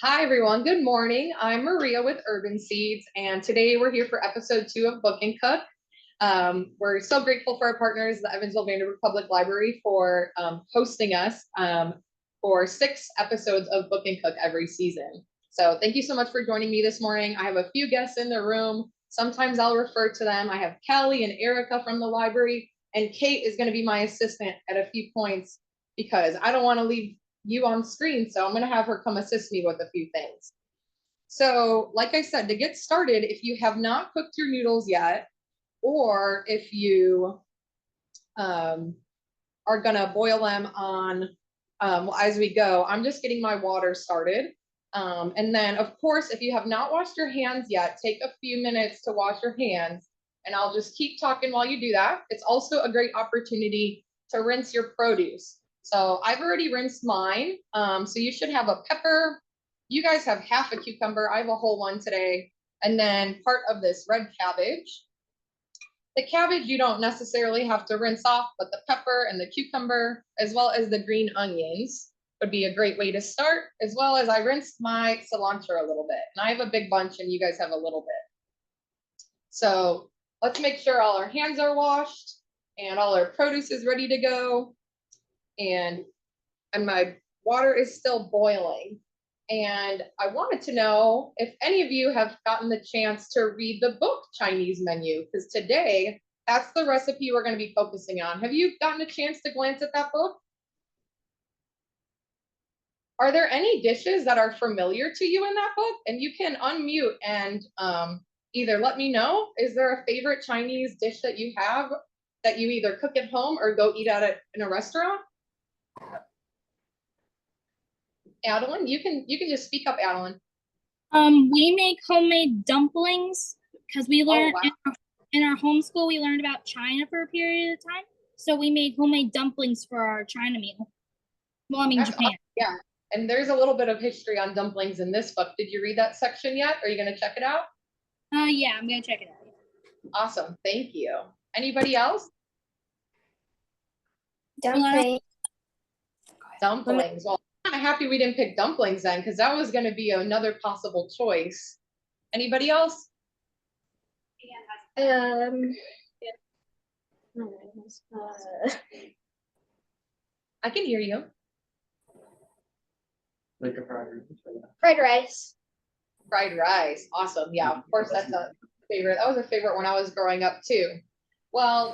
Hi, everyone. Good morning. I'm Maria with Urban Seeds, and today we're here for episode 2 of Book and Cook. We're so grateful for our partners, the Evansville Vanderbilt Public Library, for hosting us for 6 episodes of Book and Cook every season. So thank you so much for joining me this morning. I have a few guests in the room. Sometimes I'll refer to them. I have Kelly and Erica from the library, and Kate is going to be my assistant at a few points because I don't want to leave you on screen, so I'm going to have her come assist me with a few things. So like I said, to get started, if you have not cooked your noodles yet, or if you are going to boil them on as we go, I'm just getting my water started. And then, of course, if you have not washed your hands yet, take a few minutes to wash your hands, and I'll just keep talking while you do that. It's also a great opportunity to rinse your produce. So I've already rinsed mine. So you should have a pepper. You guys have half a cucumber. I have a whole one today. And then part of this red cabbage. The cabbage you don't necessarily have to rinse off, but the pepper and the cucumber, as well as the green onions, would be a great way to start, as well as I rinsed my cilantro a little bit. And I have a big bunch and you guys have a little bit. So let's make sure all our hands are washed and all our produce is ready to go. And my water is still boiling. And I wanted to know if any of you have gotten the chance to read the book Chinese Menu, because today that's the recipe we're going to be focusing on. Have you gotten a chance to glance at that book? Are there any dishes that are familiar to you in that book? And you can unmute and either let me know, is there a favorite Chinese dish that you have that you either cook at home or go eat at it in a restaurant? Adeline, you can just speak up, Adeline. We make homemade dumplings because we learned in our homeschool, we learned about China for a period of time. So we made homemade dumplings for our China meal. Well, I mean, That's Japan. awesome. Yeah, and there's a little bit of history on dumplings in this book. Did you read that section yet? Are you going to check it out? Yeah, I'm going to check it out. Awesome. Thank you. Anybody else? Dumplings. Dumplings. Well, I'm kind of happy we didn't pick dumplings then, because that was going to be another possible choice. Anybody else? I can hear you. Like a fried rice. Fried rice. Fried rice. Awesome. Yeah, of course, that's a favorite. That was a favorite when I was growing up too. Well,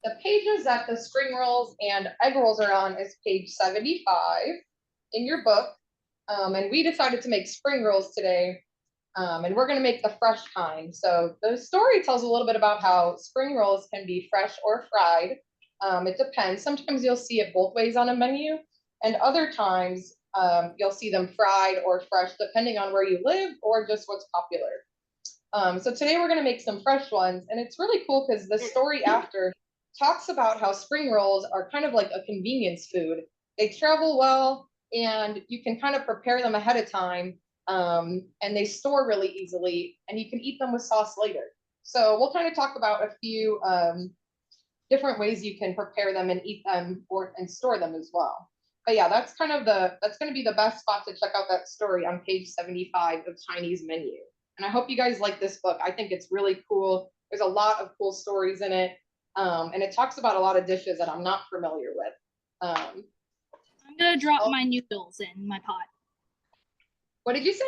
the pages that the spring rolls and egg rolls are on is page 75 in your book. And we decided to make spring rolls today. And we're going to make the fresh kind. So the story tells a little bit about how spring rolls can be fresh or fried. It depends. Sometimes you'll see it both ways on a menu, and other times you'll see them fried or fresh, depending on where you live or just what's popular. So today we're going to make some fresh ones, and it's really cool because the story after talks about how spring rolls are kind of like a convenience food. They travel well, and you can kind of prepare them ahead of time, and they store really easily, and you can eat them with sauce later. So we'll kind of talk about a few different ways you can prepare them and eat them and store them as well. But yeah, that's going to be the best spot to check out that story on page 75 of Chinese Menu. And I hope you guys like this book. I think it's really cool. There's a lot of cool stories in it. And it talks about a lot of dishes that I'm not familiar with. I'm going to drop my noodles in my pot. What did you say?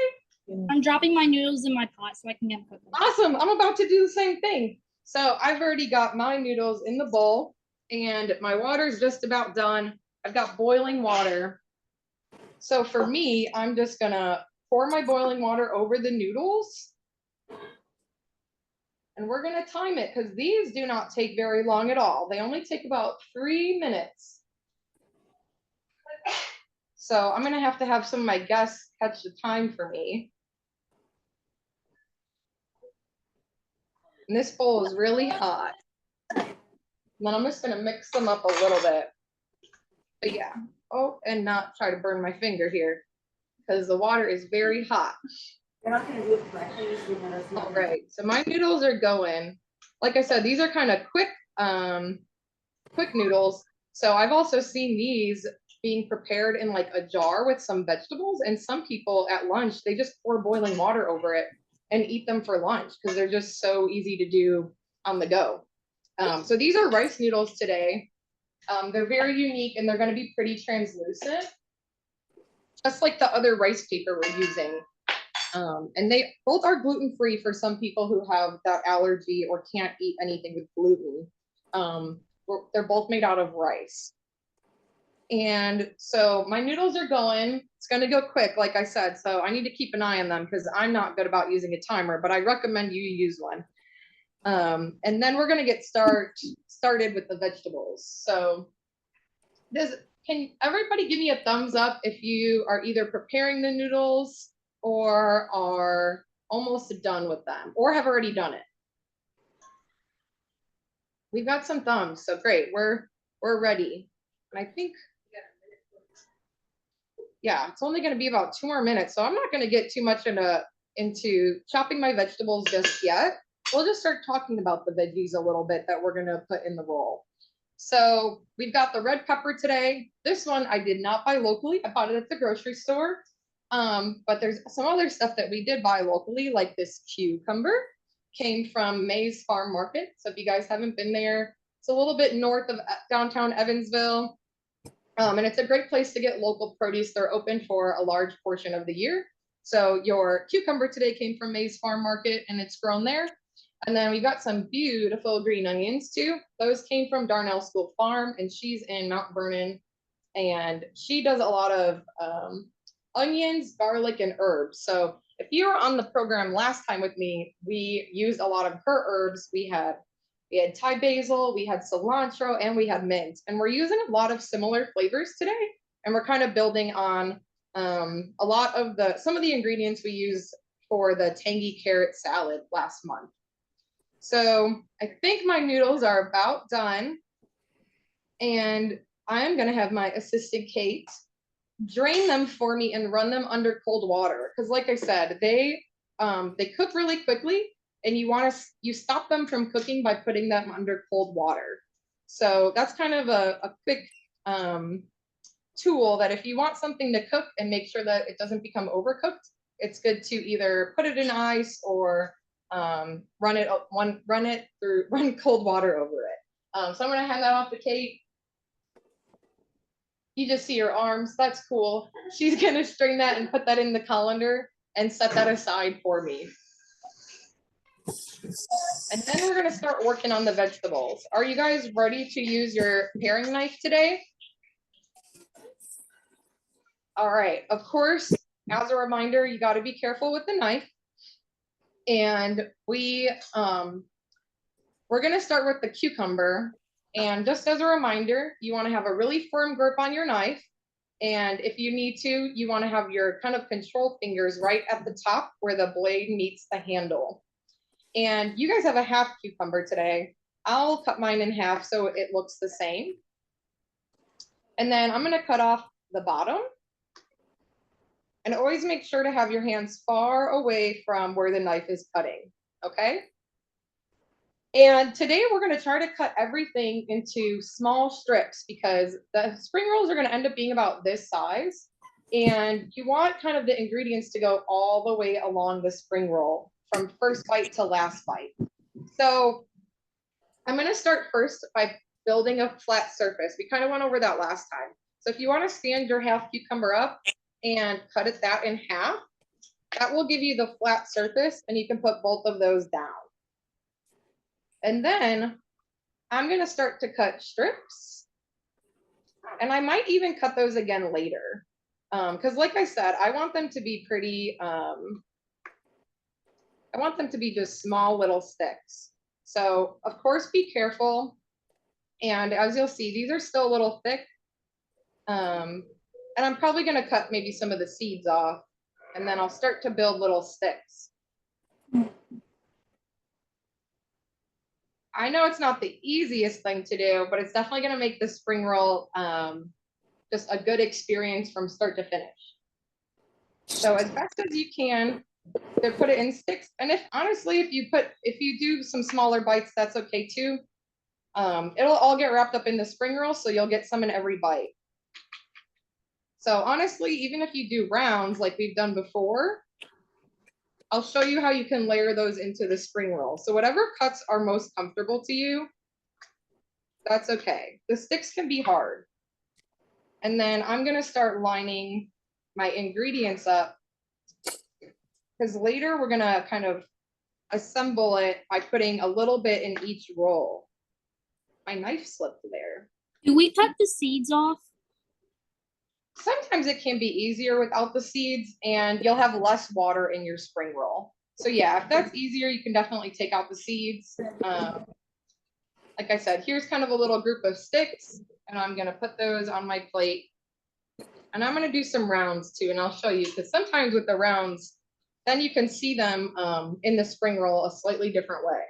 I'm dropping my noodles in my pot so I can get them cooked. Awesome. I'm about to do the same thing. So I've already got my noodles in the bowl, and my water's just about done. I've got boiling water. So for me, I'm just going to pour my boiling water over the noodles. And we're going to time it because these do not take very long at all. They only take about 3 minutes. So I'm going to have some of my guests catch the time for me. And this bowl is really hot. And then I'm just going to mix them up a little bit. But yeah. Oh, and not try to burn my finger here because the water is very hot. You're not going to do it correctly. All right. So my noodles are going. Like I said, these are kind of quick noodles. So I've also seen these being prepared in like a jar with some vegetables. And some people at lunch, they just pour boiling water over it and eat them for lunch because they're just so easy to do on the go. So these are rice noodles today. They're very unique and they're going to be pretty translucent, just like the other rice paper we're using. And they both are gluten-free for some people who have that allergy or can't eat anything with gluten. They're both made out of rice. And so my noodles are going. It's going to go quick, like I said. So I need to keep an eye on them because I'm not good about using a timer, but I recommend you use one. And then we're going to get started with the vegetables. So can everybody give me a thumbs up if you are either preparing the noodles or are almost done with them or have already done it? We've got some thumbs, so great. We're ready. And I think, yeah, it's only going to be about 2 more minutes, so I'm not going to get too much into chopping my vegetables just yet. We'll just start talking about the veggies a little bit that we're going to put in the roll. So we've got the red pepper today. This one I did not buy locally. I bought it at the grocery store. But there's some other stuff that we did buy locally, like this cucumber came from May's Farm Market. So if you guys haven't been there, it's a little bit north of downtown Evansville. And it's a great place to get local produce. They're open for a large portion of the year. So your cucumber today came from May's Farm Market and it's grown there. And then we got some beautiful green onions too. Those came from Darnell School Farm and she's in Mount Vernon. And she does a lot of onions, garlic, and herbs. So if you were on the program last time with me, we used a lot of her herbs. We had Thai basil, we had cilantro, and we had mint. And we're using a lot of similar flavors today. And we're kind of building on a lot of some of the ingredients we used for the tangy carrot salad last month. So I think my noodles are about done. And I'm going to have my assistant Kate drain them for me and run them under cold water. Because like I said, they cook really quickly and you stop them from cooking by putting them under cold water. So that's kind of a quick tool that if you want something to cook and make sure that it doesn't become overcooked, it's good to either put it in ice or run cold water over it. So I'm going to hand that off to Kate. You just see her arms. That's cool. She's going to strain that and put that in the colander and set that aside for me. And then we're going to start working on the vegetables. Are you guys ready to use your paring knife today? All right. Of course, as a reminder, you got to be careful with the knife. And we're going to start with the cucumber. And just as a reminder, you want to have a really firm grip on your knife. And if you need to, you want to have your kind of control fingers right at the top where the blade meets the handle. And you guys have a half cucumber today. I'll cut mine in half so it looks the same. And then I'm going to cut off the bottom. And always make sure to have your hands far away from where the knife is cutting, okay? And today we're going to try to cut everything into small strips because the spring rolls are going to end up being about this size. And you want kind of the ingredients to go all the way along the spring roll from first bite to last bite. So I'm going to start first by building a flat surface. We kind of went over that last time. So if you want to stand your half cucumber up and cut that in half, that will give you the flat surface and you can put both of those down. And then I'm going to start to cut strips. And I might even cut those again later. Because like I said, I want them to be pretty, I want them to be just small little sticks. So of course, be careful. And as you'll see, these are still a little thick. And I'm probably going to cut maybe some of the seeds off. And then I'll start to build little sticks. I know it's not the easiest thing to do, but it's definitely going to make the spring roll just a good experience from start to finish. So as best as you can, put it in sticks. And honestly, if you do some smaller bites, that's okay too. It'll all get wrapped up in the spring roll, so you'll get some in every bite. So honestly, even if you do rounds like we've done before, I'll show you how you can layer those into the spring roll. So whatever cuts are most comfortable to you, that's okay. The sticks can be hard. And then I'm gonna start lining my ingredients up because later we're gonna kind of assemble it by putting a little bit in each roll. My knife slipped there. Do we cut the seeds off? Sometimes it can be easier without the seeds and you'll have less water in your spring roll. So yeah, if that's easier, you can definitely take out the seeds. Like I said, here's kind of a little group of sticks and I'm gonna put those on my plate. And I'm gonna do some rounds too, and I'll show you because sometimes with the rounds, then you can see them in the spring roll a slightly different way.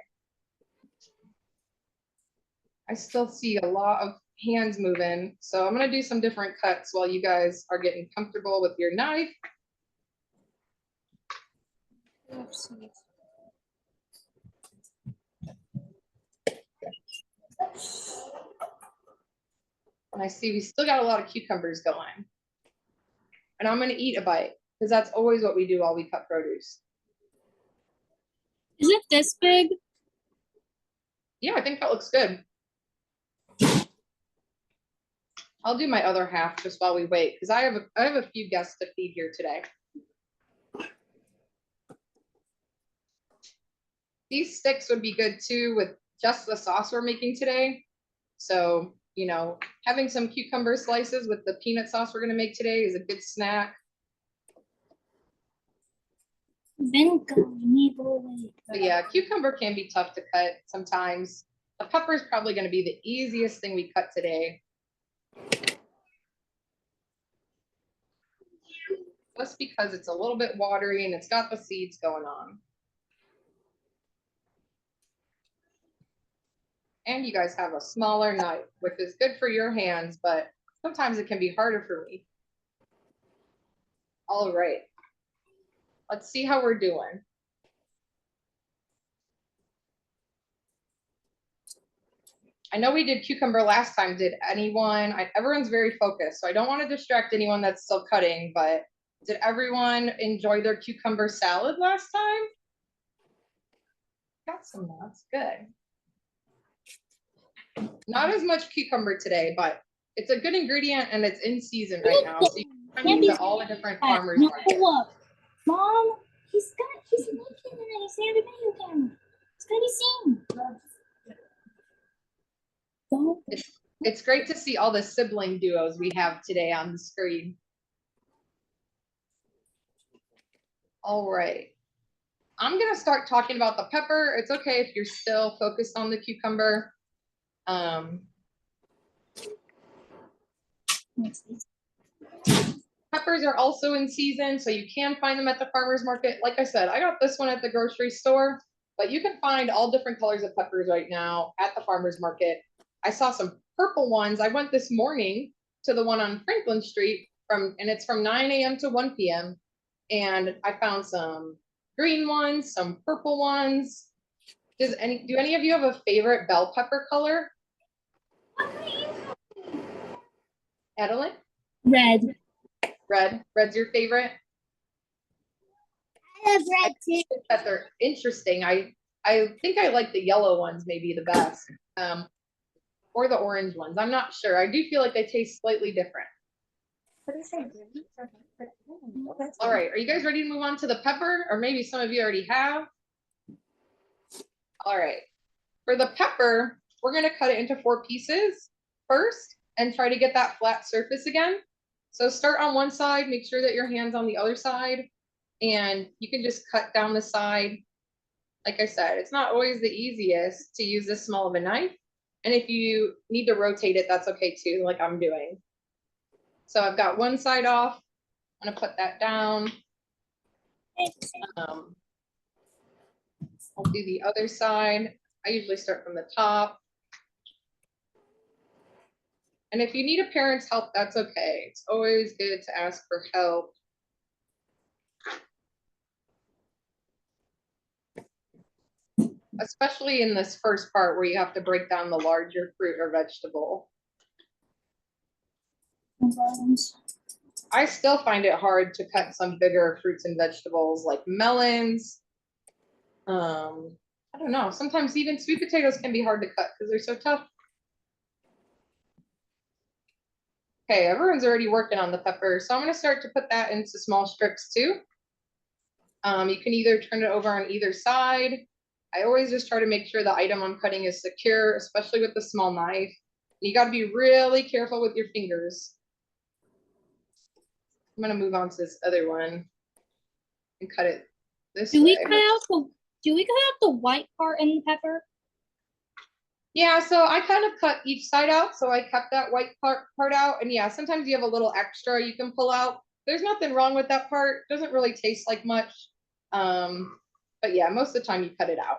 I still see a lot of hands moving, so I'm gonna do some different cuts while you guys are getting comfortable with your knife. And I see we still got a lot of cucumbers going. And I'm gonna eat a bite because that's always what we do while we cut produce. Is it this big? Yeah, I think that looks good. I'll do my other half just while we wait because I have a few guests to feed here today. These sticks would be good too with just the sauce we're making today. So, you know, having some cucumber slices with the peanut sauce we're gonna make today is a good snack. But yeah, cucumber can be tough to cut sometimes. The pepper is probably gonna be the easiest thing we cut today. Just because it's a little bit watery and it's got the seeds going on. And you guys have a smaller knife, which is good for your hands, but sometimes it can be harder for me. All right, let's see how we're doing. I know we did cucumber last time. Did anyone, everyone's very focused, so I don't want to distract anyone that's still cutting, but did everyone enjoy their cucumber salad last time? Got some nuts, good. Not as much cucumber today, but it's a good ingredient and it's in season right now. So you can use it at all the different farmers markets. Mom, he's making it and he's saying the video camera. It's gonna be seen. It's great to see all the sibling duos we have today on the screen. All right. I'm gonna start talking about the pepper. It's okay if you're still focused on the cucumber. Peppers are also in season, so you can find them at the farmer's market. Like I said, I got this one at the grocery store, but you can find all different colors of peppers right now at the farmer's market. I saw some purple ones. I went this morning to the one on Franklin Street and it's from 9 a.m. to 1 p.m. And I found some green ones, some purple ones. Do any of you have a favorite bell pepper color? Adeline? Red. Red's your favorite? I have red too. That they're interesting. I think I like the yellow ones maybe the best. Or the orange ones. I'm not sure. I do feel like they taste slightly different. All right, are you guys ready to move on to the pepper? Or maybe some of you already have. All right, for the pepper, we're gonna cut it into 4 pieces first and try to get that flat surface again. So start on one side, make sure that your hand's on the other side, and you can just cut down the side. Like I said, it's not always the easiest to use this small of a knife. And if you need to rotate it, that's okay too, like I'm doing. So I've got one side off. I'm gonna put that down. I'll do the other side. I usually start from the top. And if you need a parent's help, that's okay. It's always good to ask for help. Especially in this first part where you have to break down the larger fruit or vegetable. I still find it hard to cut some bigger fruits and vegetables like melons. I don't know. Sometimes even sweet potatoes can be hard to cut because they're so tough. Okay, everyone's already working on the pepper, so I'm going to start to put that into small strips too. You can either turn it over on either side. I always just try to make sure the item I'm cutting is secure, especially with the small knife. You got to be really careful with your fingers. I'm going to move on to this other one and cut it this way. Do we cut out the white part in the pepper? Yeah, so I kind of cut each side out, so I kept that white part out. And yeah, sometimes you have a little extra you can pull out. There's nothing wrong with that part. Doesn't really taste like much. But yeah, most of the time you cut it out.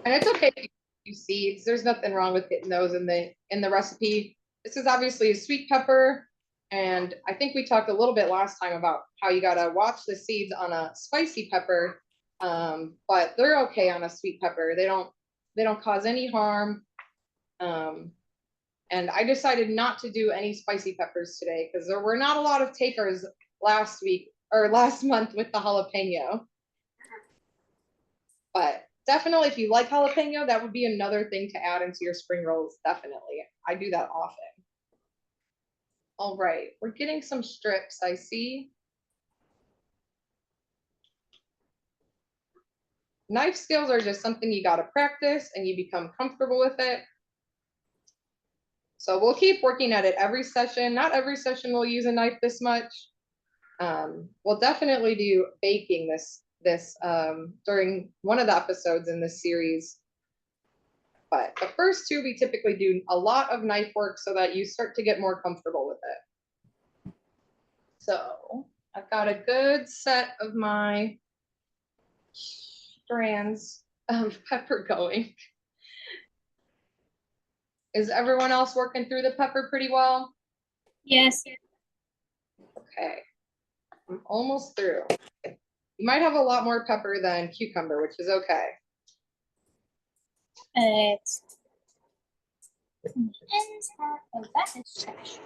And it's okay if you use seeds. There's nothing wrong with getting those in the recipe. This is obviously a sweet pepper. And I think we talked a little bit last time about how you gotta watch the seeds on a spicy pepper. But they're okay on a sweet pepper. They don't cause any harm. And I decided not to do any spicy peppers today because there were not a lot of takers last month with the jalapeno. But definitely, if you like jalapeno, that would be another thing to add into your spring rolls. Definitely. I do that often. All right, we're getting some strips, I see. Knife skills are just something you got to practice and you become comfortable with it. So we'll keep working at it every session. Not every session we'll use a knife this much. We'll definitely do baking this during one of the episodes in this series. But the first two, we typically do a lot of knife work so that you start to get more comfortable with it. So I've got a good set of my strands of pepper going. Is everyone else working through the pepper pretty well? Yes. Okay, I'm almost through. You might have a lot more pepper than cucumber, which is okay. That is trash.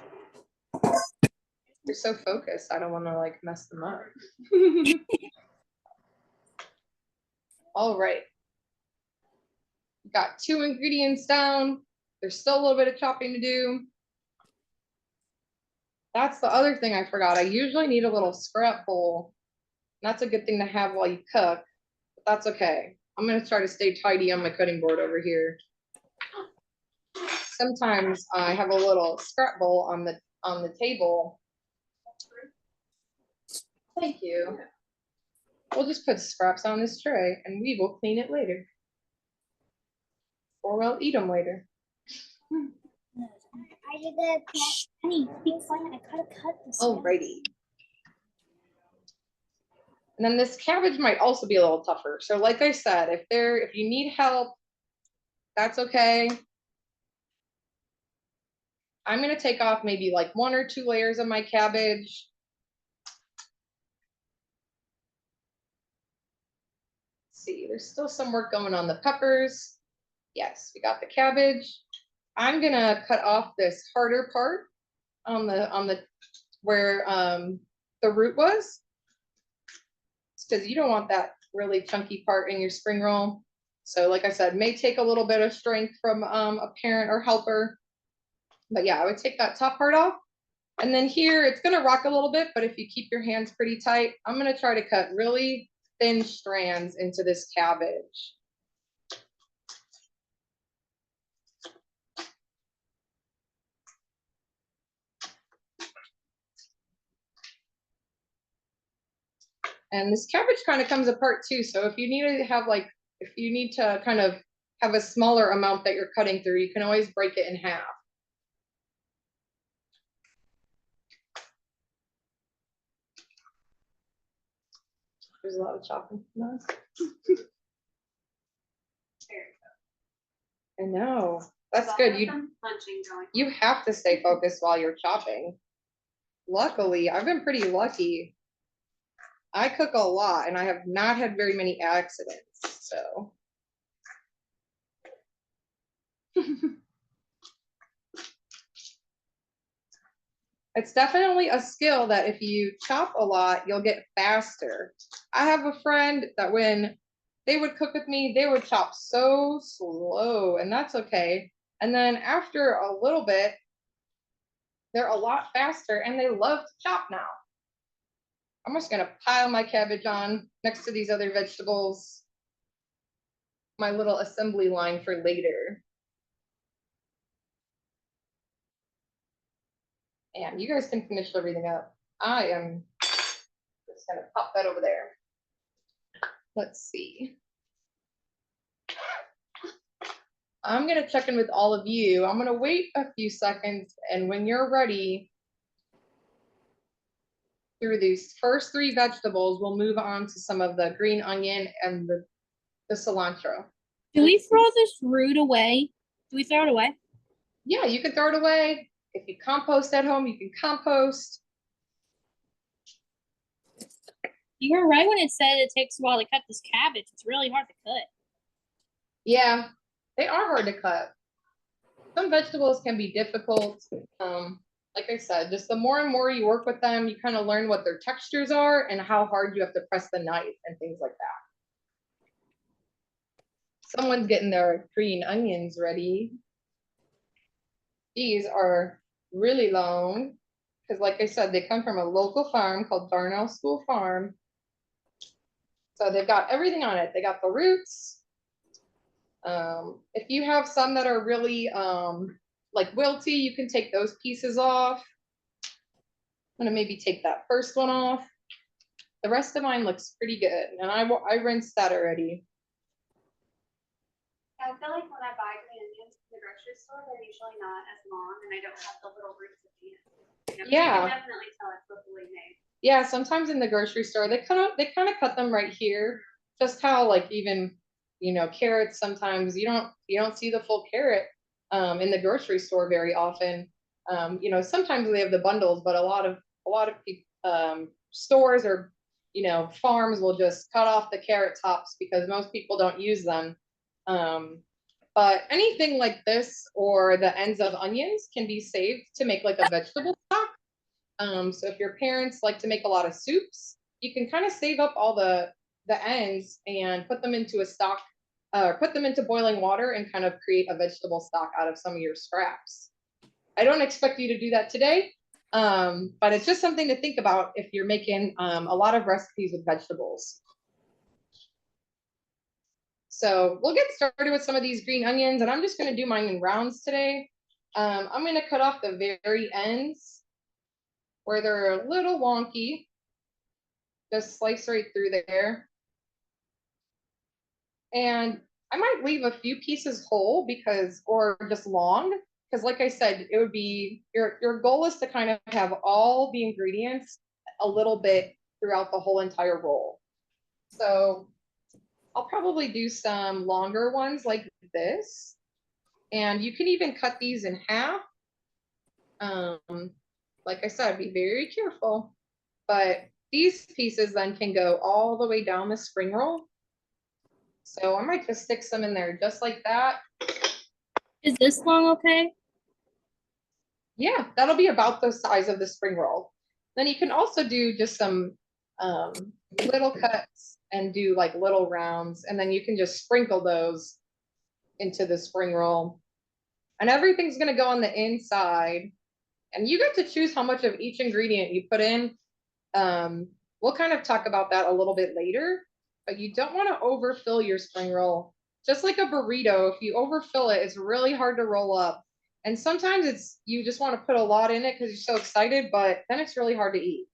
You're so focused. I don't want to like mess them up. All right. Got 2 ingredients down. There's still a little bit of chopping to do. That's the other thing I forgot. I usually need a little scrap bowl. That's a good thing to have while you cook, but that's okay. I'm going to try to stay tidy on my cutting board over here. Sometimes I have a little scrap bowl on the table. Thank you. We'll just put scraps on this tray and we will clean it later. Or we'll eat them later. I did that. Honey, be quiet. I gotta cut this. Alrighty. And then this cabbage might also be a little tougher. So like I said, if you need help, that's okay. I'm gonna take off maybe like 1 or 2 layers of my cabbage. Let's see, there's still some work going on the peppers. Yes, we got the cabbage. I'm gonna cut off this harder part on the where the root was, because you don't want that really chunky part in your spring roll. So like I said, may take a little bit of strength from a parent or helper. But yeah, I would take that top part off. And then here, it's gonna rock a little bit, but if you keep your hands pretty tight, I'm gonna try to cut really thin strands into this cabbage. And this cabbage kind of comes apart too. So if you need to kind of have a smaller amount that you're cutting through, you can always break it in half. There's a lot of chopping. I know. That's good. You have to stay focused while you're chopping. Luckily, I've been pretty lucky. I cook a lot and I have not had very many accidents, so. It's definitely a skill that if you chop a lot, you'll get faster. I have a friend that when they would cook with me, they would chop so slow, and that's okay. And then after a little bit, they're a lot faster and they love to chop now. I'm just gonna pile my cabbage on next to these other vegetables. My little assembly line for later. And you guys can finish everything up. I am just gonna pop that over there. Let's see. I'm gonna check in with all of you. I'm gonna wait a few seconds, and when you're ready, through these first three vegetables, we'll move on to some of the green onion and the cilantro. Do we throw this root away? Do we throw it away? Yeah, you can throw it away. If you compost at home, you can compost. You were right when it said it takes a while to cut this cabbage. It's really hard to cut. Yeah, they are hard to cut. Some vegetables can be difficult. Like I said, just the more and more you work with them, you kind of learn what their textures are and how hard you have to press the knife and things like that. Someone's getting their green onions ready. These are really long because, like I said, they come from a local farm called Darnell School Farm. So they've got everything on it. They got the roots. If you have some that are really like wilty, you can take those pieces off. I'm gonna maybe take that first one off. The rest of mine looks pretty good, and I rinsed that already. I feel like when I buy green onions in the grocery store, they're usually not as long and I don't have the little roots at the end. Yeah. You can definitely tell it's locally made. Yeah, sometimes in the grocery store they kind of cut them right here. Just how like even carrots, sometimes you don't see the full carrot in the grocery store very often. Sometimes they have the bundles, but a lot of stores or farms will just cut off the carrot tops because most people don't use them. But anything like this or the ends of onions can be saved to make like a vegetable stock. So if your parents like to make a lot of soups, you can kind of save up all the ends and put them into a stock, put them into boiling water and kind of create a vegetable stock out of some of your scraps. I don't expect you to do that today, but it's just something to think about if you're making a lot of recipes with vegetables. So we'll get started with some of these green onions, and I'm just going to do mine in rounds today. I'm going to cut off the very ends where they're a little wonky. Just slice right through there. And I might leave a few pieces whole or just long, because like I said, it would be, your goal is to kind of have all the ingredients a little bit throughout the whole entire roll. So I'll probably do some longer ones like this. And you can even cut these in half. Like I said, be very careful. But these pieces then can go all the way down the spring roll. So I might just stick some in there just like that. Is this long okay? Yeah, that'll be about the size of the spring roll. Then you can also do just some little cuts and do like little rounds, and then you can just sprinkle those into the spring roll. And everything's gonna go on the inside. And you get to choose how much of each ingredient you put in. We'll kind of talk about that a little bit later, but you don't want to overfill your spring roll. Just like a burrito, if you overfill it, it's really hard to roll up. And sometimes you just want to put a lot in it because you're so excited, but then it's really hard to eat.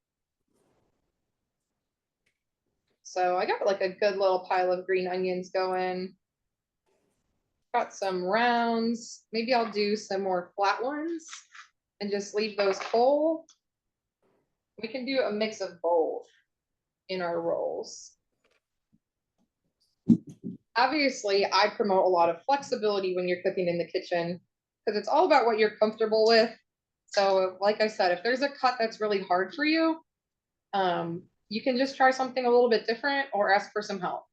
So I got like a good little pile of green onions going. Got some rounds. Maybe I'll do some more flat ones and just leave those whole. We can do a mix of both in our rolls. Obviously, I promote a lot of flexibility when you're cooking in the kitchen because it's all about what you're comfortable with. So like I said, if there's a cut that's really hard for you, you can just try something a little bit different or ask for some help.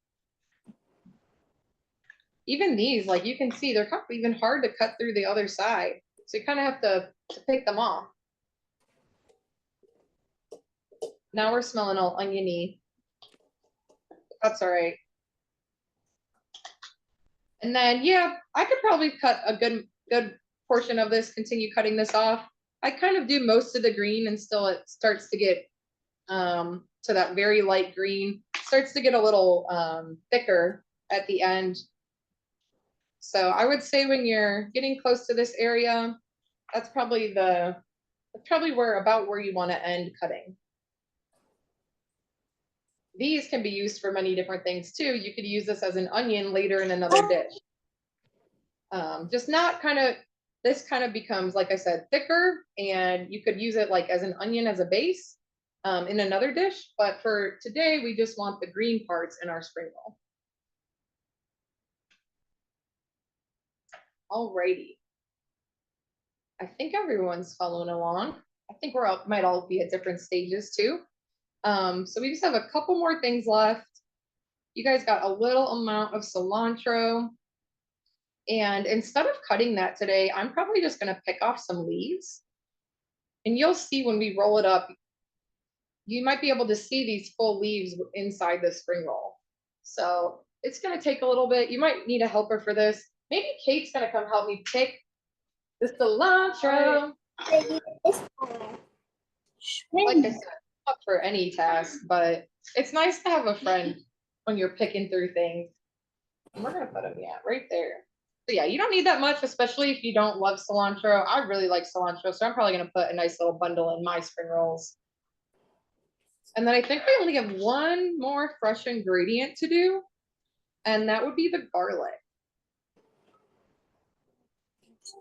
Even these, like you can see, they're kind of even hard to cut through the other side. So you kind of have to pick them off. Now we're smelling all oniony. That's all right. And then, yeah, I could probably cut a good portion of this, continue cutting this off. I kind of do most of the green until it starts to get to that very light green. It starts to get a little thicker at the end. So I would say when you're getting close to this area, that's probably where you want to end cutting. These can be used for many different things too. You could use this as an onion later in another dish. Just not this kind of becomes, like I said, thicker, and you could use it like as an onion as a base in another dish. But for today, we just want the green parts in our spring roll. Alrighty. I think everyone's following along. I think might all be at different stages too. So we just have a couple more things left. You guys got a little amount of cilantro. And instead of cutting that today, I'm probably just gonna pick off some leaves. And you'll see when we roll it up, you might be able to see these full leaves inside the spring roll. So it's gonna take a little bit. You might need a helper for this. Maybe Kate's gonna come help me pick the cilantro. Like I said, up for any task, but it's nice to have a friend when you're picking through things. And we're gonna put them, yeah, right there. So yeah, you don't need that much, especially if you don't love cilantro. I really like cilantro, so I'm probably gonna put a nice little bundle in my spring rolls. And then I think we only have one more fresh ingredient to do, and that would be the garlic.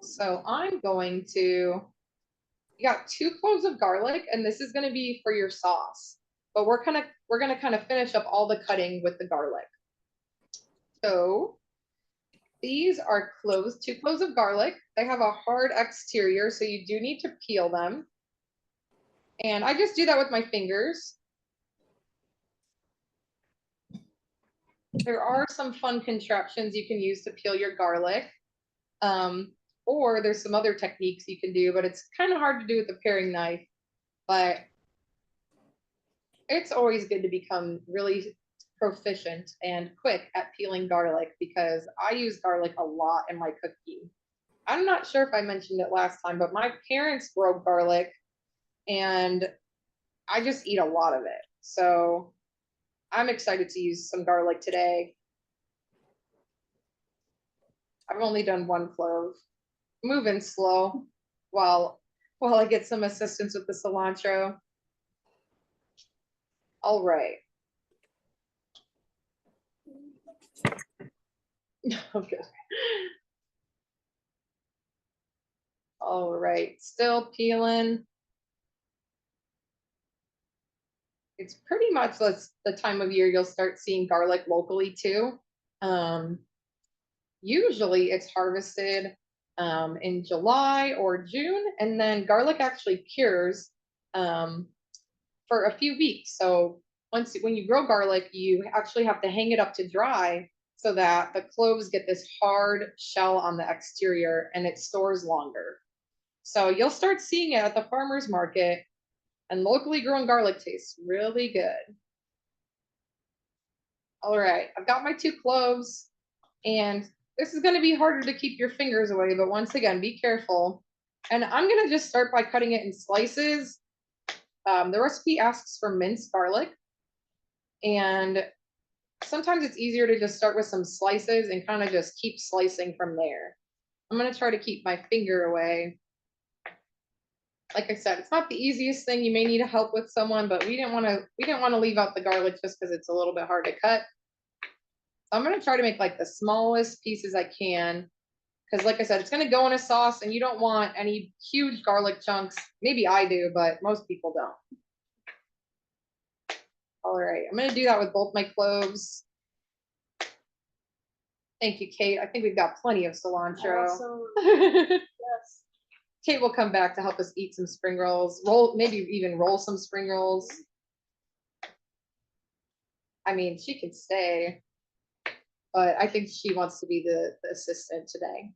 So I'm going to, you got 2 cloves of garlic, and this is gonna be for your sauce. But we're gonna kind of finish up all the cutting with the garlic. So these are 2 cloves of garlic. They have a hard exterior, so you do need to peel them. And I just do that with my fingers. There are some fun contraptions you can use to peel your garlic. Or there's some other techniques you can do, but it's kind of hard to do with the paring knife. But it's always good to become really proficient and quick at peeling garlic, because I use garlic a lot in my cooking. I'm not sure if I mentioned it last time, but my parents grow garlic and I just eat a lot of it. So I'm excited to use some garlic today. I've only done 1 clove. Moving slow while I get some assistance with the cilantro. All right. Okay. All right, still peeling. It's pretty much the time of year you'll start seeing garlic locally too. Usually it's harvested in July or June, and then garlic actually cures for a few weeks. So when you grow garlic, you actually have to hang it up to dry so that the cloves get this hard shell on the exterior and it stores longer. So you'll start seeing it at the farmer's market, and locally grown garlic tastes really good. All right, I've got my 2 cloves, and this is going to be harder to keep your fingers away, but once again, be careful. And I'm going to just start by cutting it in slices. The recipe asks for minced garlic, and sometimes it's easier to just start with some slices and kind of just keep slicing from there. I'm going to try to keep my finger away. Like I said, it's not the easiest thing. You may need help with someone, but we didn't want to leave out the garlic just because it's a little bit hard to cut. So I'm going to try to make like the smallest pieces I can, because like I said, it's going to go in a sauce and you don't want any huge garlic chunks. Maybe I do, but most people don't. All right, I'm going to do that with both my cloves. Thank you, Kate. I think we've got plenty of cilantro. Awesome. Yes. Kate will come back to help us eat some spring rolls, maybe even roll some spring rolls. I mean, she can stay, but I think she wants to be the assistant today.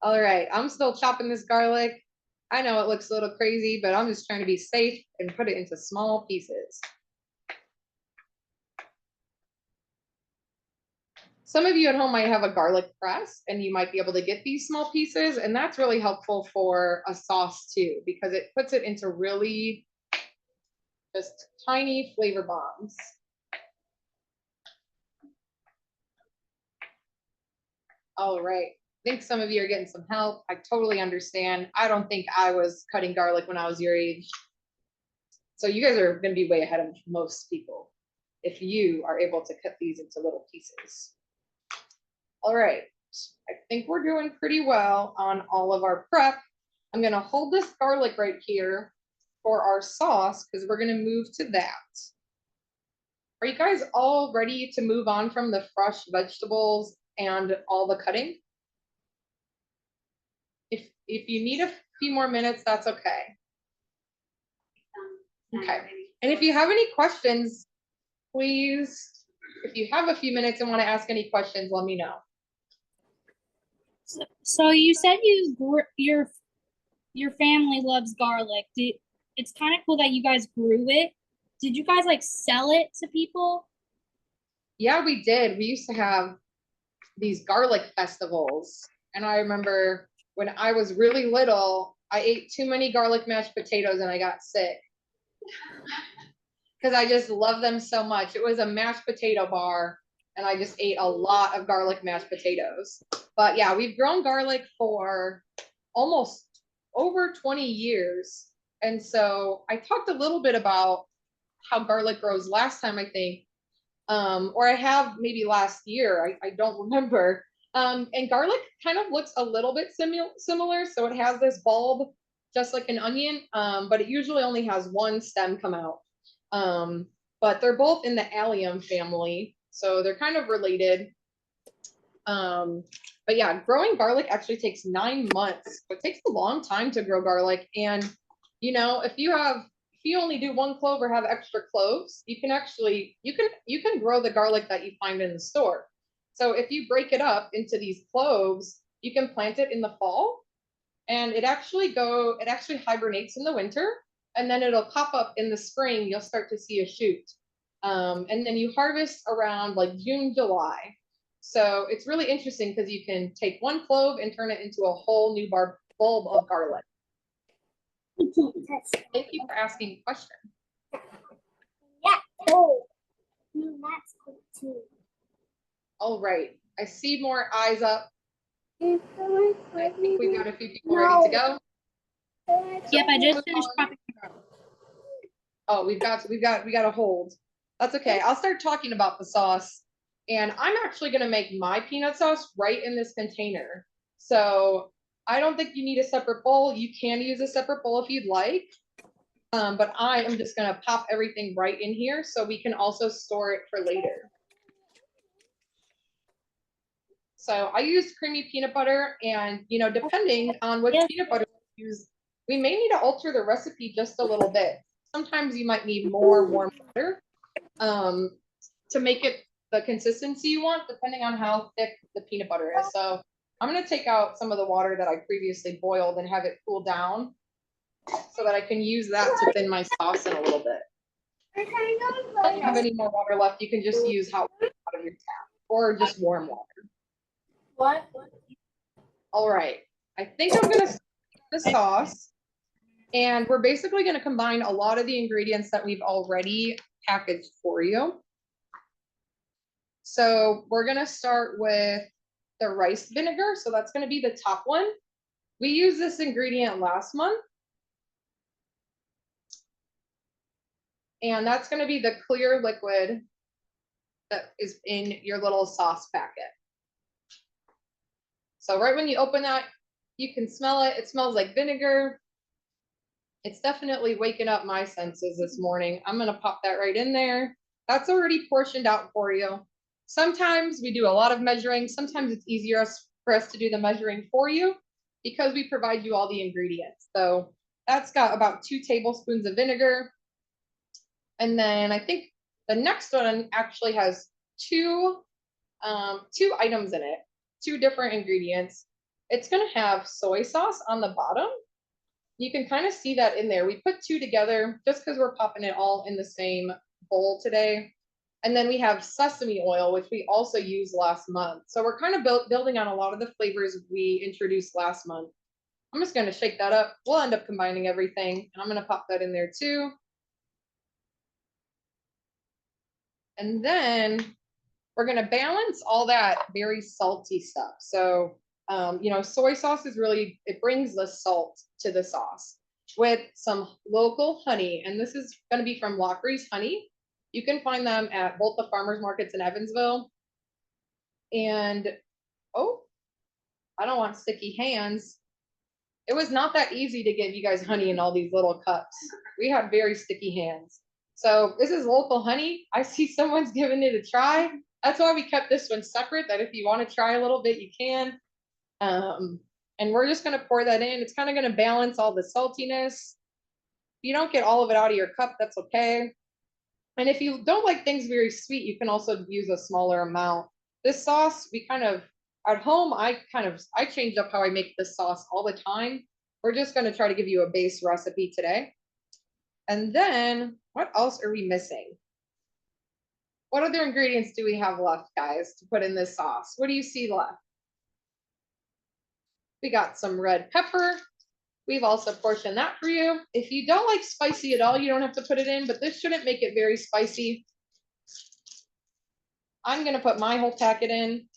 All right, I'm still chopping this garlic. I know it looks a little crazy, but I'm just trying to be safe and put it into small pieces. Some of you at home might have a garlic press and you might be able to get these small pieces, and that's really helpful for a sauce too, because it puts it into really just tiny flavor bombs. All right. I think some of you are getting some help. I totally understand. I don't think I was cutting garlic when I was your age. So you guys are going to be way ahead of most people if you are able to cut these into little pieces. All right. I think we're doing pretty well on all of our prep. I'm going to hold this garlic right here for our sauce because we're going to move to that. Are you guys all ready to move on from the fresh vegetables and all the cutting? If you need a few more minutes, that's okay. Okay. And if you have any questions, please, if you have a few minutes and want to ask any questions, let me know. So you said your family loves garlic. It's kind of cool that you guys grew it. Did you guys like sell it to people? Yeah, we did. We used to have these garlic festivals. And I remember when I was really little, I ate too many garlic mashed potatoes and I got sick. Because I just love them so much. It was a mashed potato bar and I just ate a lot of garlic mashed potatoes. But yeah, we've grown garlic for almost over 20 years. And so I talked a little bit about how garlic grows last time, I think, or I have maybe last year, I don't remember. And garlic kind of looks a little bit similar. So it has this bulb, just like an onion, but it usually only has one stem come out. But they're both in the allium family, so they're kind of related. But yeah, growing garlic actually takes 9 months. It takes a long time to grow garlic. And you know, if you only do 1 clove or have extra cloves, you can actually you can grow the garlic that you find in the store. So if you break it up into these cloves, you can plant it in the fall, and it actually hibernates in the winter, and then it'll pop up in the spring. You'll start to see a shoot, and then you harvest around like June, July. So it's really interesting because you can take 1 clove and turn it into a whole new bulb of garlic. Thank you for asking a question. Yeah. Oh, no, that's cool too. All right. I see more eyes up. I think we've got a few people No. ready to go. Yep, I just finished popping. Oh, we got a hold. That's okay. I'll start talking about the sauce. And I'm actually going to make my peanut sauce right in this container. So I don't think you need a separate bowl. You can use a separate bowl if you'd like. But I am just going to pop everything right in here so we can also store it for later. So I use creamy peanut butter, and you know, depending on which peanut butter you use, we may need to alter the recipe just a little bit. Sometimes you might need more warm water to make it the consistency you want, depending on how thick the peanut butter is. So I'm going to take out some of the water that I previously boiled and have it cool down so that I can use that to thin my sauce in a little bit. If you don't have any more water left, you can just use hot water out of your tap or just warm water. What? All right. I think I'm going to start the sauce. And we're basically going to combine a lot of the ingredients that we've already packaged for you. So we're going to start with the rice vinegar. So that's going to be the top one. We used this ingredient last month. And that's going to be the clear liquid that is in your little sauce packet. So right when you open that, you can smell it. It smells like vinegar. It's definitely waking up my senses this morning. I'm going to pop that right in there. That's already portioned out for you. Sometimes we do a lot of measuring. Sometimes it's easier for us to do the measuring for you because we provide you all the ingredients. So that's got about 2 tablespoons of vinegar. And then I think the next one actually has two items in it, 2 different ingredients. It's going to have soy sauce on the bottom, You can kind of see that in there. We put two together just because we're popping it all in the same bowl today. And then we have sesame oil, which we also used last month. So we're kind of building on a lot of the flavors we introduced last month. I'm just going to shake that up. We'll end up combining everything, and I'm going to pop that in there too. And then we're going to balance all that very salty stuff. So, you know, soy sauce is really, it brings the salt to the sauce with some local honey. And this is going to be from Lockery's Honey. You can find them at both the farmers markets in Evansville. And, oh, I don't want sticky hands. It was not that easy to give you guys honey in all these little cups. We had very sticky hands. So this is local honey. I see someone's giving it a try. That's why we kept this one separate, that if you want to try a little bit, you can. And we're just going to pour that in. It's kind of going to balance all the saltiness. If you don't get all of it out of your cup, that's okay. And if you don't like things very sweet, you can also use a smaller amount. This sauce, we kind of, at home, I change up how I make this sauce all the time. We're just going to try to give you a base recipe today. And then what else are we missing? What other ingredients do we have left, guys, to put in this sauce? What do you see left? We got some red pepper. We've also portioned that for you. If you don't like spicy at all, you don't have to put it in, but this shouldn't make it very spicy. I'm going to put my whole packet in.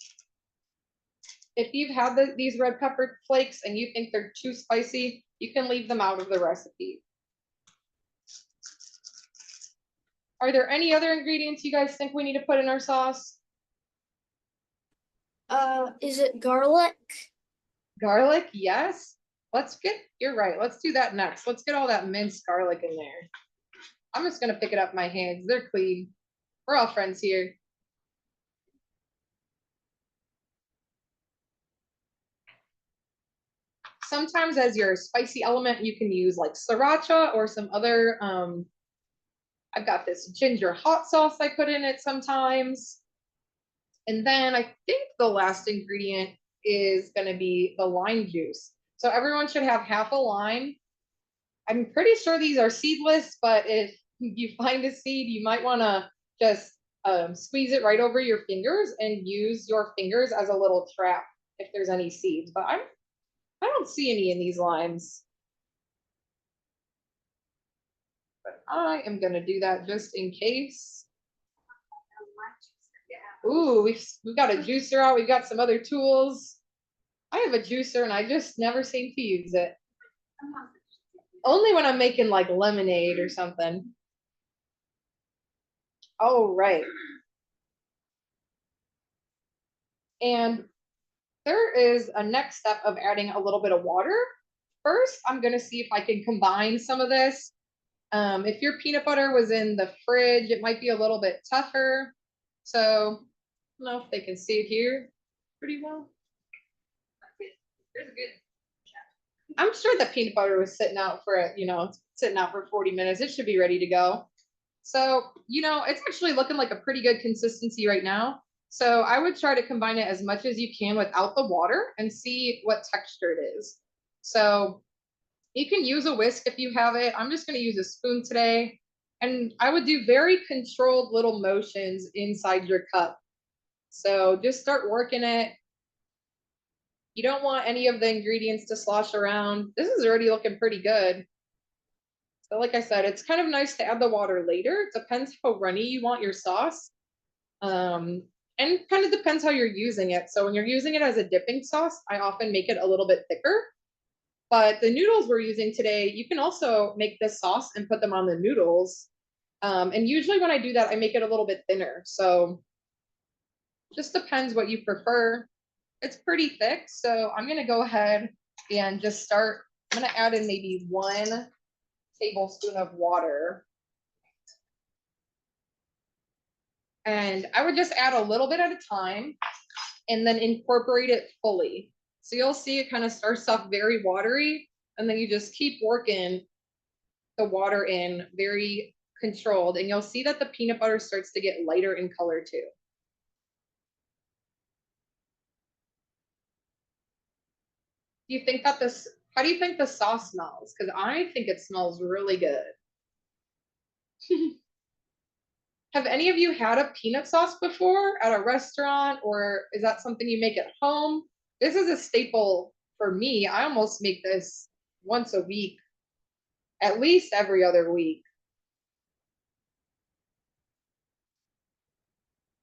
If you've had these red pepper flakes and you think they're too spicy, you can leave them out of the recipe. Are there any other ingredients you guys think we need to put in our sauce? Is it garlic? Garlic, yes. You're right. Let's do that next. Let's get all that minced garlic in there. I'm just going to pick it up in my hands. They're clean. We're all friends here. Sometimes as your spicy element, you can use like sriracha or some other, I've got this ginger hot sauce I put in it sometimes. And then I think the last ingredient is going to be the lime juice. So everyone should have half a lime. I'm pretty sure these are seedless, but if you find a seed, you might want to just squeeze it right over your fingers and use your fingers as a little trap if there's any seeds. But I don't see any in these limes. But I am going to do that just in case. Ooh, we've got a juicer out. We've got some other tools. I have a juicer and I just never seem to use it. Only when I'm making like lemonade or something. Oh, right. And there is a next step of adding a little bit of water. First, I'm going to see if I can combine some of this. If your peanut butter was in the fridge, it might be a little bit tougher. So I don't know if they can see it here pretty well. There's a good. I'm sure the peanut butter was sitting out for, sitting out for 40 minutes. It should be ready to go. So, it's actually looking like a pretty good consistency right now. So I would try to combine it as much as you can without the water and see what texture it is. So you can use a whisk if you have it. I'm just going to use a spoon today. And I would do very controlled little motions inside your cup. So just start working it. You don't want any of the ingredients to slosh around. This is already looking pretty good. So like I said, it's kind of nice to add the water later. It depends how runny you want your sauce. And kind of depends how you're using it. So when you're using it as a dipping sauce, I often make it a little bit thicker. But the noodles we're using today, you can also make this sauce and put them on the noodles. And usually when I do that, I make it a little bit thinner. So just depends what you prefer. It's pretty thick, so I'm going to go ahead and just start. I'm going to add in maybe 1 tablespoon of water. And I would just add a little bit at a time and then incorporate it fully. So you'll see it kind of starts off very watery, and then you just keep working the water in very controlled, and you'll see that the peanut butter starts to get lighter in color too. Do you think that this How do you think the sauce smells? Because I think it smells really good. Have any of you had a peanut sauce before at a restaurant, or is that something you make at home? This is a staple for me. I almost make this once a week, at least every other week.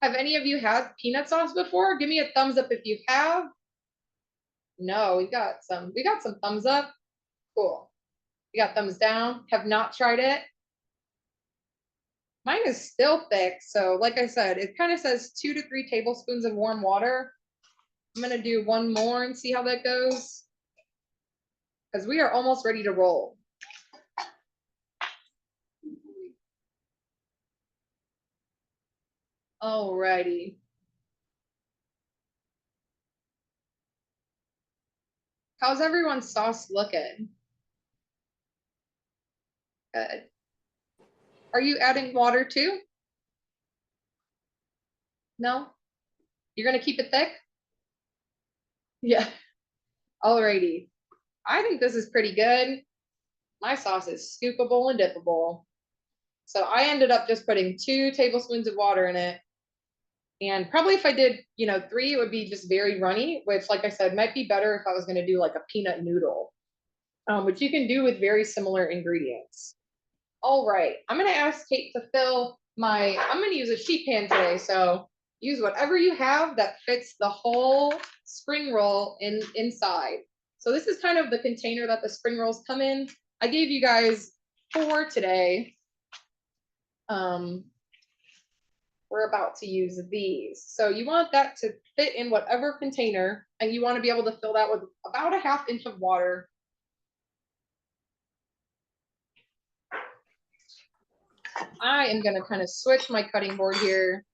Have any of you had peanut sauce before? Give me a thumbs up if you have. No, we got some thumbs up. Cool. We got thumbs down. Have not tried it. Mine is still thick, so like I said, it kind of says 2 to 3 tablespoons of warm water. I'm gonna do one more and see how that goes, because we are almost ready to roll. Alrighty. How's everyone's sauce looking? Good. Are you adding water too? No? You're gonna keep it thick? Yeah. Alrighty. I think this is pretty good. My sauce is scoopable and dippable. So I ended up just putting 2 tablespoons of water in it. And probably if I did, 3, it would be just very runny, which like I said, might be better if I was gonna do like a peanut noodle, which you can do with very similar ingredients. All right, I'm gonna ask Kate to fill I'm gonna use a sheet pan today, so use whatever you have that fits the whole spring roll inside. So this is kind of the container that the spring rolls come in. I gave you guys 4 today. We're about to use these. So you want that to fit in whatever container, and you want to be able to fill that with about a 1/2 inch of water. I am going to kind of switch my cutting board here.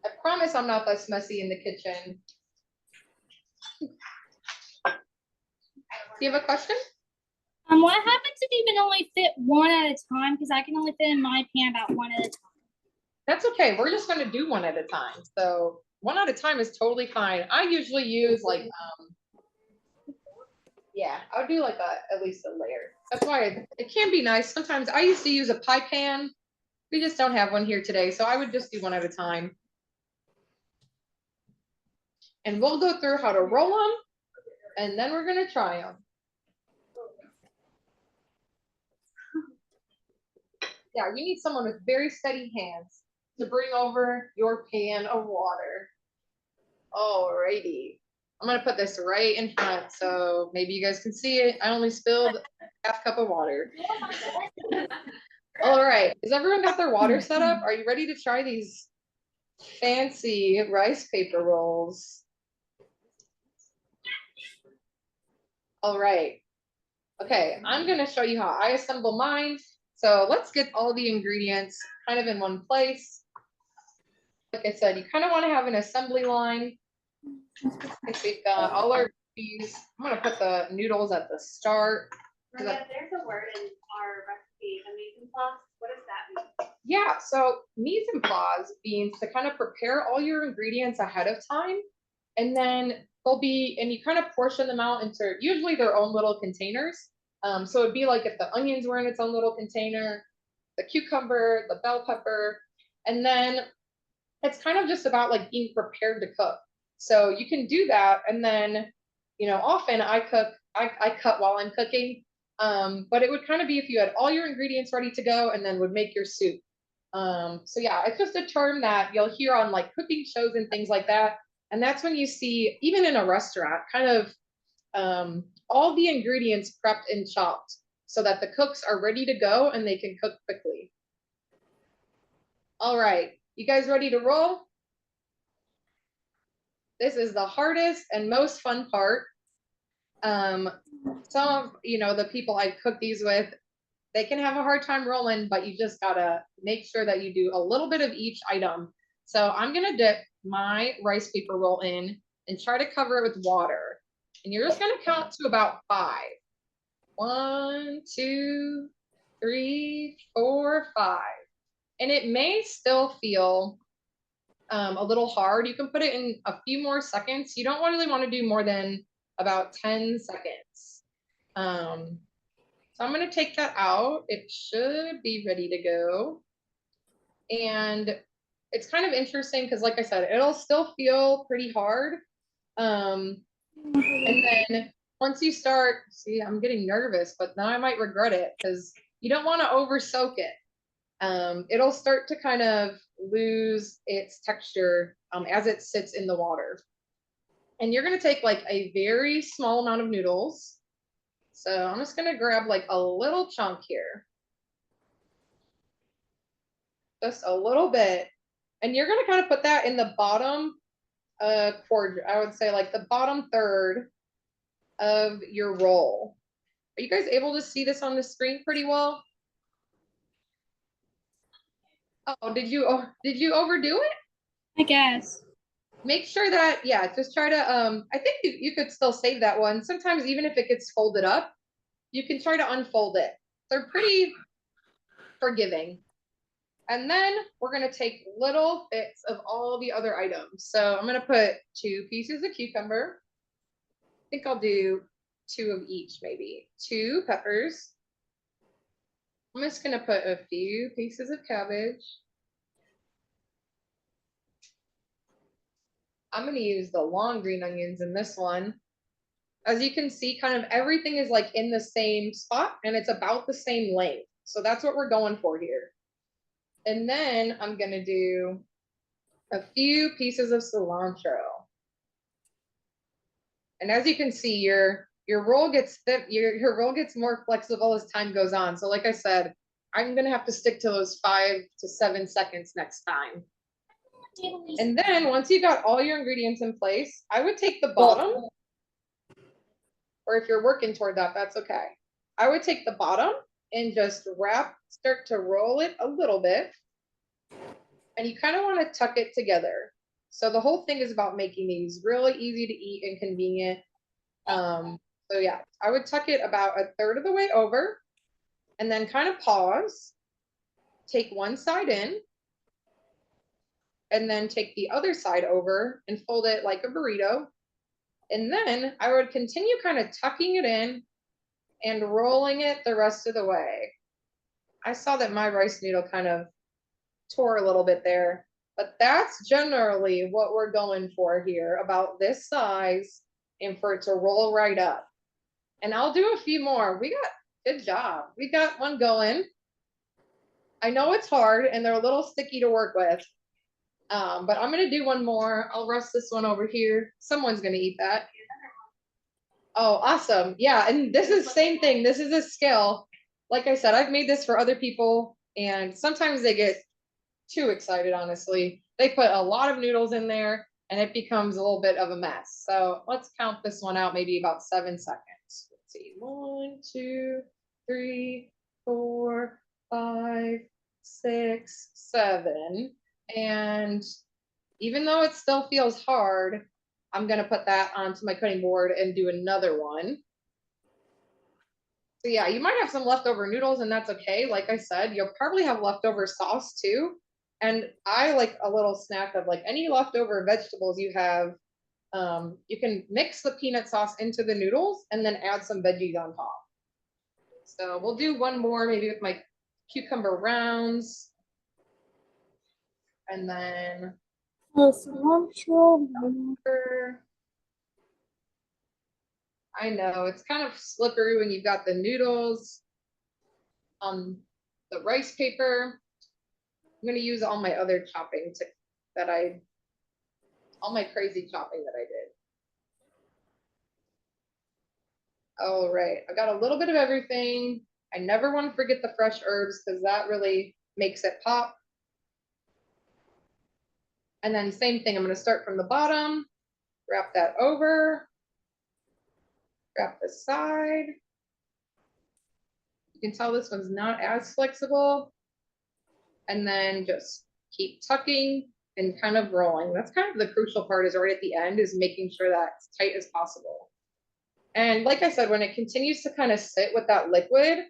I promise I'm not this messy in the kitchen. Do you have a question? What happens if you can only fit one at a time? Because I can only fit in my pan about one at a time. That's okay. We're just going to do one at a time. So one at a time is totally fine. I usually use like, yeah, I'll do like at least a layer. That's why it can be nice. Sometimes I used to use a pie pan. We just don't have one here today. So I would just do one at a time. And we'll go through how to roll them, and then we're going to try them. Yeah, you need someone with very steady hands to bring over your pan of water. Alrighty. I'm gonna put this right in front so maybe you guys can see it. I only spilled a 1/2 cup of water. All right, has everyone got their water set up? Are you ready to try these fancy rice paper rolls? All right. Okay, I'm gonna show you how I assemble mine. So let's get all the ingredients kind of in one place. Like I said, you kind of want to have an assembly line. We've got all our cheese. I'm gonna put the noodles at the start. There's a word in our recipe, a mise en place. What does that mean? Yeah, so mise en place means to kind of prepare all your ingredients ahead of time, and then and you kind of portion them out into usually their own little containers. So it'd be like if the onions were in its own little container, the cucumber, the bell pepper, and then it's kind of just about like being prepared to cook. So you can do that, and then, often I cut while I'm cooking, but it would kind of be if you had all your ingredients ready to go and then would make your soup. So yeah, it's just a term that you'll hear on like cooking shows and things like that. And that's when you see, even in a restaurant, kind of all the ingredients prepped and chopped so that the cooks are ready to go and they can cook quickly. All right, you guys ready to roll? This is the hardest and most fun part. Some of, the people I cook these with, they can have a hard time rolling, but you just gotta make sure that you do a little bit of each item. So I'm gonna dip my rice paper roll in and try to cover it with water. And you're just gonna count to about 5. 1, 2, 3, 4, 5. And it may still feel a little hard. You can put it in a few more seconds. You don't really want to do more than about 10 seconds. So I'm gonna take that out. It should be ready to go. And it's kind of interesting because like I said, it'll still feel pretty hard. And then once you start, see, I'm getting nervous, but now I might regret it because you don't want to over soak it. It'll start to kind of lose its texture as it sits in the water. And you're going to take like a very small amount of noodles. So I'm just going to grab like a little chunk here. Just a little bit. And you're going to kind of put that in the bottom quadrant, I would say like the bottom third of your roll. Are you guys able to see this on the screen pretty well? Oh, did you overdo it? I guess. Make sure that, yeah, just try to, I think you could still save that one. Sometimes even if it gets folded up, you can try to unfold it. They're pretty forgiving. And then we're gonna take little bits of all the other items. So I'm gonna put 2 pieces of cucumber. I think I'll do 2 of each, maybe. 2 peppers. I'm just gonna put a few pieces of cabbage. I'm gonna use the long green onions in this one. As you can see, kind of everything is like in the same spot and it's about the same length. So that's what we're going for here. And then I'm gonna do a few pieces of cilantro. And as you can see, your roll gets thick, your roll gets more flexible as time goes on. So like I said, I'm gonna have to stick to those 5 to 7 seconds next time. And then once you got all your ingredients in place, I would take the bottom, or if you're working toward that, that's okay. I would take the bottom and just start to roll it a little bit. And you kind of want to tuck it together. So the whole thing is about making these really easy to eat and convenient. So yeah, I would tuck it about a third of the way over and then kind of pause, take one side in, and then take the other side over and fold it like a burrito. And then I would continue kind of tucking it in and rolling it the rest of the way. I saw that my rice noodle kind of tore a little bit there, but that's generally what we're going for here, about this size and for it to roll right up. And I'll do a few more. Good job. We got one going. I know it's hard and they're a little sticky to work with, but I'm going to do one more. I'll rest this one over here. Someone's going to eat that. Oh, awesome. Yeah. And this is the same thing. This is a skill. Like I said, I've made this for other people and sometimes they get too excited, honestly. They put a lot of noodles in there and it becomes a little bit of a mess. So let's count this one out, maybe about 7 seconds. Let's see, 1, 2, 3, 4, 5, 6, 7. And even though it still feels hard, I'm gonna put that onto my cutting board and do another one. So yeah, you might have some leftover noodles and that's okay. Like I said, you'll probably have leftover sauce too. And I like a little snack of like any leftover vegetables you have. You can mix the peanut sauce into the noodles and then add some veggies on top. So we'll do one more maybe with my cucumber rounds. And then I know it's kind of slippery when you've got the noodles on the rice paper. I'm going to use all my other chopping all my crazy chopping that I did. All right, I got a little bit of everything. I never want to forget the fresh herbs because that really makes it pop. And then same thing, I'm going to start from the bottom, wrap that over, wrap the side. You can tell this one's not as flexible. And then just keep tucking and kind of rolling. That's kind of the crucial part, is right at the end, is making sure that it's tight as possible. And like I said, when it continues to kind of sit with that liquid,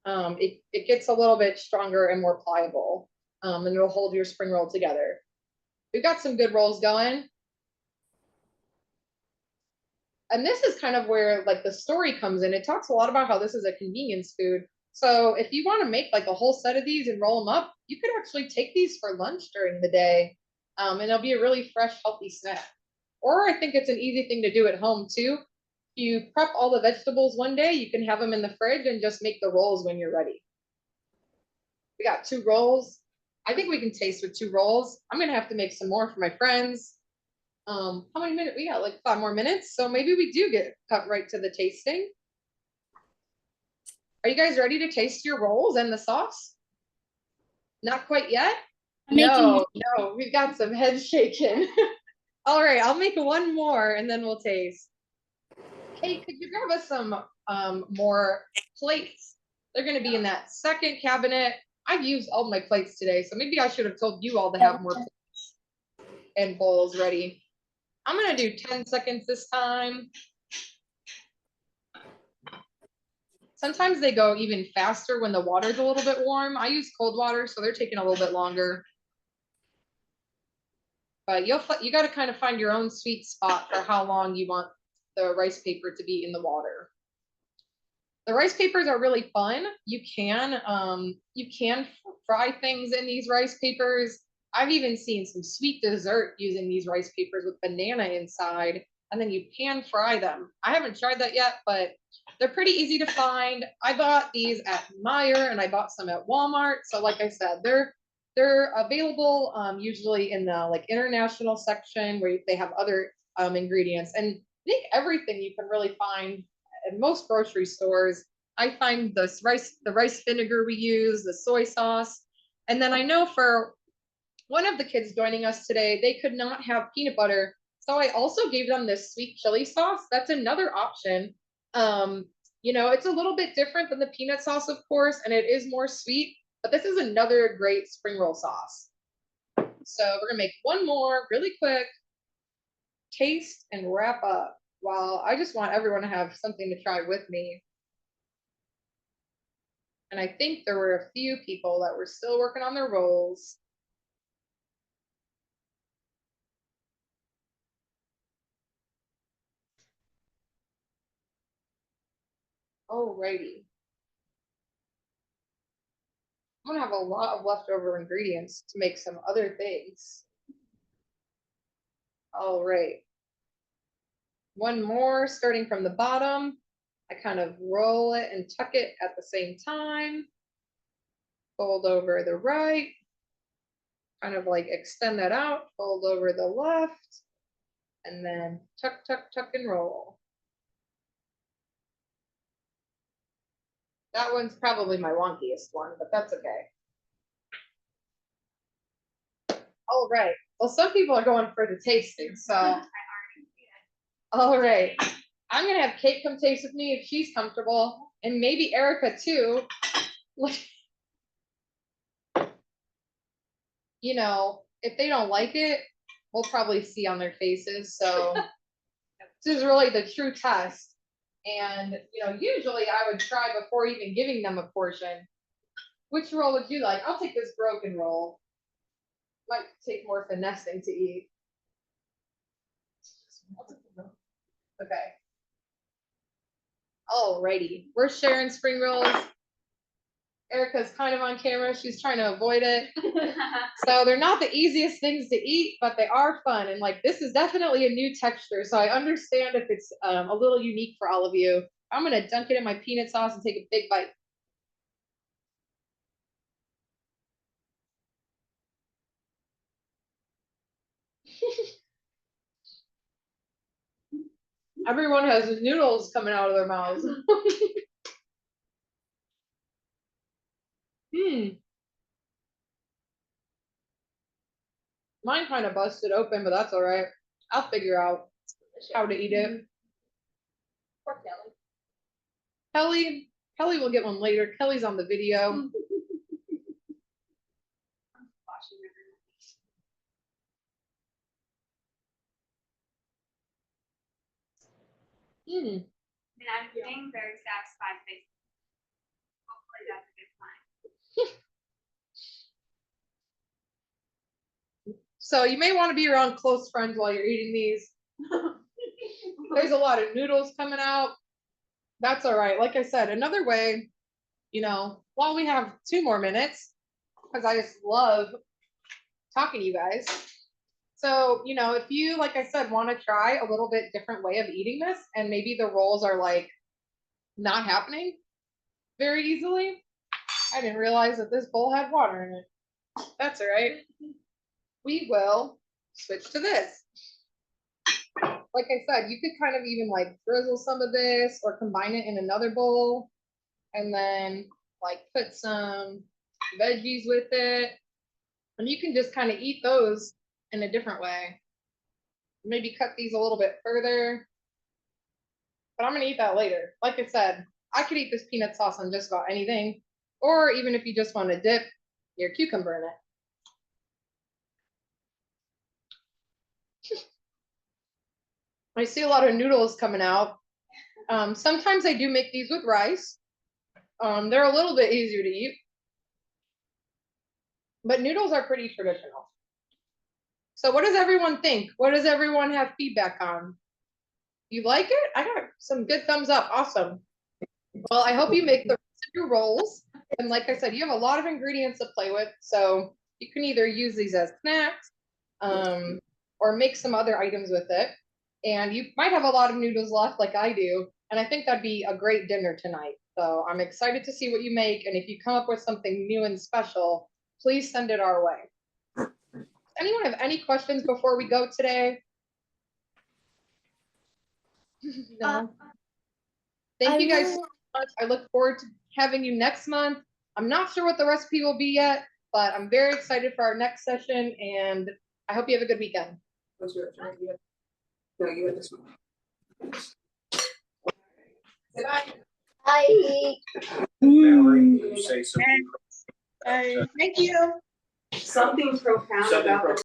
it gets a little bit stronger and more pliable, and it'll hold your spring roll together. We've got some good rolls going. And this is kind of where like the story comes in. It talks a lot about how this is a convenience food. So if you want to make like a whole set of these and roll them up, you could actually take these for lunch during the day. And it'll be a really fresh, healthy snack. Or I think it's an easy thing to do at home too. You prep all the vegetables one day, you can have them in the fridge and just make the rolls when you're ready. We got 2 rolls. I think we can taste with 2 rolls. I'm gonna have to make some more for my friends. How many minutes? We got like 5 more minutes, so maybe we do get cut right to the tasting. Are you guys ready to taste your rolls and the sauce? Not quite yet? No, we've got some head shaking. All right, I'll make 1 more and then we'll taste. Kate, could you grab us some more plates? They're gonna be in that second cabinet. I've used all my plates today, so maybe I should have told you all to have more plates and bowls ready. I'm gonna do 10 seconds this time. Sometimes they go even faster when the water's a little bit warm. I use cold water, so they're taking a little bit longer. But you got to kind of find your own sweet spot for how long you want the rice paper to be in the water. The rice papers are really fun. You can fry things in these rice papers. I've even seen some sweet dessert using these rice papers with banana inside, and then you pan fry them. I haven't tried that yet, but they're pretty easy to find. I bought these at Meijer and I bought some at Walmart. So like I said, they're available usually in the like international section where they have other ingredients. And I think everything you can really find in most grocery stores. I find the rice vinegar we use, the soy sauce. And then I know for one of the kids joining us today, they could not have peanut butter. So I also gave them this sweet chili sauce. That's another option. It's a little bit different than the peanut sauce, of course, and it is more sweet, but this is another great spring roll sauce. So we're gonna make 1 more really quick, taste and wrap up. Well, I just want everyone to have something to try with me. And I think there were a few people that were still working on their rolls. Alrighty. I'm gonna have a lot of leftover ingredients to make some other things. All right. 1 more, starting from the bottom. I kind of roll it and tuck it at the same time. Fold over the right. Kind of like extend that out, fold over the left, and then tuck, tuck, tuck, and roll. That one's probably my wonkiest one, but that's okay. All right. Well, some people are going for the tasting, so. All right. I'm going to have Kate come taste with me if she's comfortable, and maybe Erica too. If they don't like it, we'll probably see on their faces. So this is really the true test. And, usually I would try before even giving them a portion. Which roll would you like? I'll take this broken roll. Might take more finessing to eat. Okay. Alrighty. We're sharing spring rolls. Erica's kind of on camera. She's trying to avoid it. So they're not the easiest things to eat, but they are fun. And this is definitely a new texture. So I understand if it's a little unique for all of you. I'm going to dunk it in my peanut sauce and take a big bite. Everyone has noodles coming out of their mouths. Mine kind of busted open, but that's all right. I'll figure out how to eat it. Poor Kelly. Kelly will get one later. Kelly's on the video. And I'm being very satisfied. Hopefully that's a good sign. So you may want to be around close friends while you're eating these. There's a lot of noodles coming out. That's all right. Like I said, another way, while we have 2 more minutes, because I just love talking to you guys. So, if you, like I said, want to try a little bit different way of eating this, and maybe the rolls are like not happening very easily. I didn't realize that this bowl had water in it. That's all right. We will switch to this. Like I said, you could kind of even like drizzle some of this or combine it in another bowl and then like put some veggies with it. And you can just kind of eat those in a different way. Maybe cut these a little bit further. But I'm going to eat that later. Like I said, I could eat this peanut sauce on just about anything. Or even if you just want to dip your cucumber in it. I see a lot of noodles coming out. Sometimes I do make these with rice. They're a little bit easier to eat. But noodles are pretty traditional. So what does everyone think? What does everyone have feedback on? You like it? I got some good thumbs up. Awesome. Well, I hope you make the rest of your rolls. And like I said, you have a lot of ingredients to play with. So you can either use these as snacks or make some other items with it. And you might have a lot of noodles left like I do. And I think that'd be a great dinner tonight. So I'm excited to see what you make. And if you come up with something new and special, please send it our way. Does anyone have any questions before we go today? No. Thank you guys so much. I look forward to having you next month. I'm not sure what the recipe will be yet, but I'm very excited for our next session, and I hope you have a good weekend. What's your turn? No, you had this one. Say bye. I Valerie, you say something. Thank you. Something profound Something about the